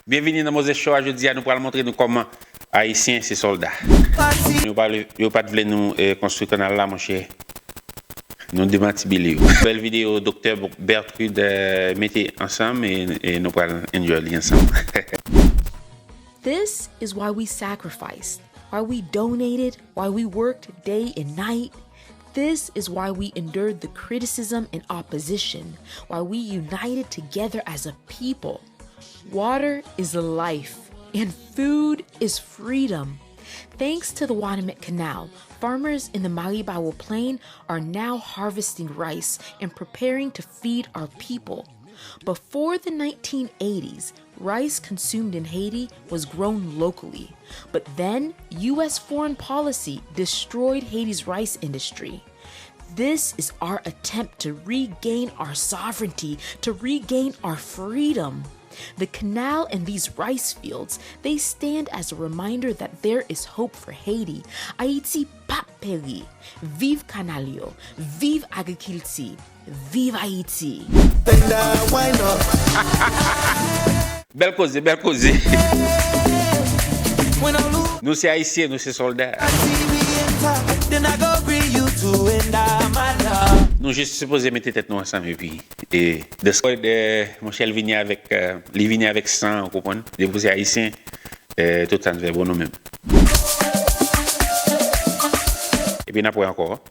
Bienvenue dans Moses Show. Aujourd'hui, nous allons montrer comment Haïtiens c'est soldats. Nous ne pas de nous construire Kanal là, mon cher. Nous démantibiller. Belle vidéo, docteur Bertrude mettez ensemble et nous allons enjoy ensemble. This is why we sacrificed, why we donated, why we worked day and night. This is why we endured the criticism and opposition, why we united together as a people. Water is life, and food is freedom. Thanks to the Wanamet Canal, farmers in the Maribawo Plain are now harvesting rice and preparing to feed our people. Before the 1980s, rice consumed in Haiti was grown locally. But then, U.S. foreign policy destroyed Haiti's rice industry. This is our attempt to regain our sovereignty, to regain our freedom. The canal and these rice fields, they stand as a reminder that there is hope for Haiti. Ayiti pas péri. Vive Kanalio. Vive agrikilti. Vive Ayiti. Belle cause, belle cause. Nous c'est Haïtiens, nous c'est soldats. Nous juste supposé mettre tête nous ensemble et puis de mon cher venir avec les venir avec sang, vous comprenez? De vous Haïtiens, tout ça nous fait bon nous-mêmes. Et puis après encore.